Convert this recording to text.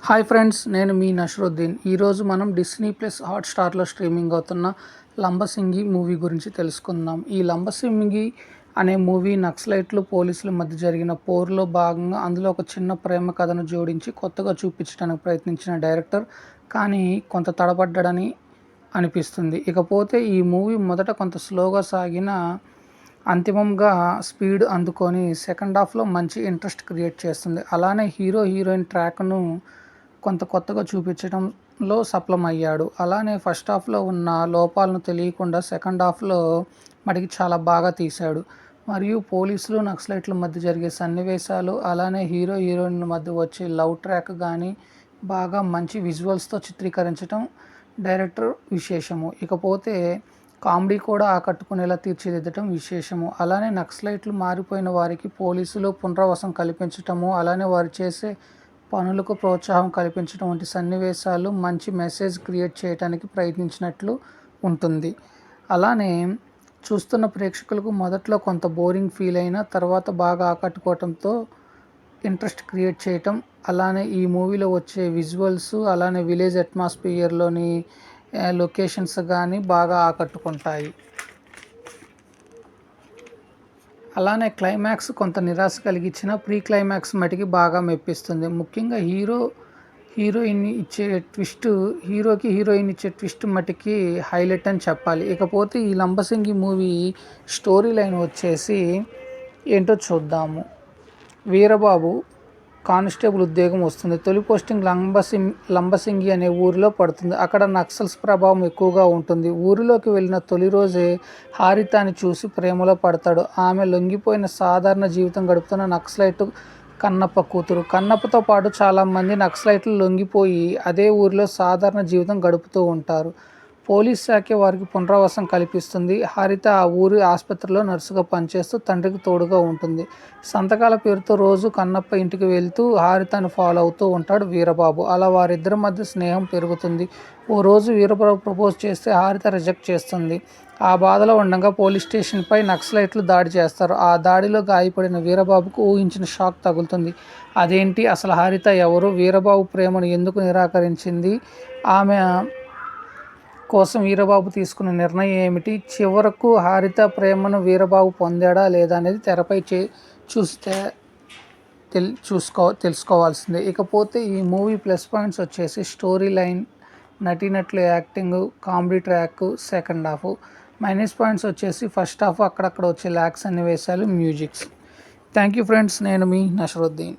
Hi friends, నేను మీ నషరుద్దీన్. ఈరోజు మనం డిస్నీ ప్లస్ హాట్‌స్టార్‌లో స్ట్రీమింగ్ అవుతున్న 'లంబసింగి' మూవీ గురించి తెలుసుకుందాం. ఈ 'లంబసింగి' అనే మూవీ నక్సలైట్లు, పోలీసుల మధ్య జరిగిన పోరులో భాగంగా అందులో ఒక చిన్న ప్రేమ కథను జోడించి కొత్తగా చూపించడానికి ప్రయత్నించిన డైరెక్టర్ కానీ కొంత తడబడ్డాడని అనిపిస్తుంది. ఇకపోతే ఈ మూవీ మొదట కొంత స్లోగా సాగినా అంతిమంగా స్పీడ్ అందుకొని సెకండ్ హాఫ్‌లో మంచి ఇంట్రెస్ట్ క్రియేట్ చేస్తుంది. అలానే హీరో, హీరోయిన్ ట్రాక్‌ను కొంత కొత్తగా చూపించడంలో సఫలమయ్యాడు. అలానే ఫస్ట్ హాఫ్‌లో ఉన్న లోపాలను తెలియకుండా సెకండ్ హాఫ్‌లో మటికి చాలా బాగా తీశాడు. మరియు పోలీసులు, నక్సలైట్ల మధ్య జరిగే సన్నివేశాలు, అలానే హీరో, హీరోయిన్ల మధ్య వచ్చే లవ్ ట్రాక్ గానీ బాగా మంచి విజువల్స్‌తో చిత్రీకరించడం డైరెక్టర్ విశేషము. ఇకపోతే కామెడీ కూడా ఆకట్టుకునేలా తీర్చిదిద్దటం విశేషము. అలానే నక్సలైట్లు మారిపోయిన వారికి పోలీసులు పునరావాసం కల్పించటము, అలానే వారు చేసే పనులకు ప్రోత్సాహం కల్పించడం వంటి సన్నివేశాలు మంచి మెసేజ్ క్రియేట్ చేయడానికి ప్రయత్నించినట్లు ఉంటుంది. అలానే చూస్తున్న ప్రేక్షకులకు మొదట్లో కొంత బోరింగ్ ఫీల్ అయినా తర్వాత బాగా ఆకట్టుకోవటంతో ఇంట్రెస్ట్ క్రియేట్ చేయటం, అలానే ఈ మూవీలో వచ్చే విజువల్స్, అలానే విలేజ్ అట్మాస్ఫియర్లోని లొకేషన్స్ కానీ బాగా ఆకట్టుకుంటాయి. అలానే క్లైమాక్స్ కొంత నిరాశ కలిగించిన ప్రీ క్లైమాక్స్ మటికి బాగా మెప్పిస్తుంది. ముఖ్యంగా హీరోయిన్ ఇచ్చే ట్విస్ట్ మటికి హైలైట్ అని చెప్పాలి. ఇకపోతే ఈ 'లంబసింగి' మూవీ స్టోరీ లైన్ వచ్చేసి ఏంటో చూద్దాము. వీరబాబు కానిస్టేబుల్ ఉద్యోగం వస్తుంది. తొలి పోస్టింగ్ లంబసింగి అనే ఊరిలో పడుతుంది. అక్కడ నక్సల్స్ ప్రభావం ఎక్కువగా ఉంటుంది. ఊరిలోకి వెళ్ళిన తొలి రోజే హారితాని చూసి ప్రేమలో పడతాడు. ఆమె లొంగిపోయిన సాధారణ జీవితం గడుపుతున్న నక్సలైట్ కన్నప్ప కూతురు. కన్నప్పతో పాటు చాలామంది నక్సలైట్లు లొంగిపోయి అదే ఊరిలో సాధారణ జీవితం గడుపుతూ ఉంటారు. పోలీస్ శాఖే వారికి పునరావాసం కల్పిస్తుంది. హారిత ఆ ఊరి ఆసుపత్రిలో నర్సుగా పనిచేస్తూ తండ్రికి తోడుగా ఉంటుంది. సంతకాల పేరుతో రోజు కన్నప్ప ఇంటికి వెళ్తూ హారితను ఫాలో అవుతూ ఉంటాడు వీరబాబు. అలా వారిద్దరి మధ్య స్నేహం పెరుగుతుంది. ఓ రోజు వీరబాబు ప్రపోజ్ చేస్తే హారిత రిజెక్ట్ చేస్తుంది. ఆ బాధలో ఉండగా పోలీస్ స్టేషన్పై నక్సలైట్లు దాడి చేస్తారు. ఆ దాడిలో గాయపడిన వీరబాబుకు ఊహించిన షాక్ తగులుతుంది. అదేంటి, అసలు హారిత ఎవరు, వీరబాబు ప్రేమను ఎందుకు నిరాకరించింది, ఆమె కోసం వీరబాబు తీసుకున్న నిర్ణయం ఏమిటి, చివరకు హారిత ప్రేమను వీరబాబు పొందాడా లేదా అనేది తెరపై చూస్తే తెలుసుకోవాల్సిందే. ఇకపోతే ఈ మూవీ ప్లస్ పాయింట్స్ వచ్చేసి స్టోరీ లైన్, నటీనటుల acting, comedy track, second half. Minus points వచ్చేసి ఫస్ట్ హాఫ్ అక్కడక్కడ వచ్చే ల్యాక్స్ సన్నివేశాలు, మ్యూజిక్స్. థ్యాంక్ యూ ఫ్రెండ్స్, నేను మీ నషరుద్దీన్.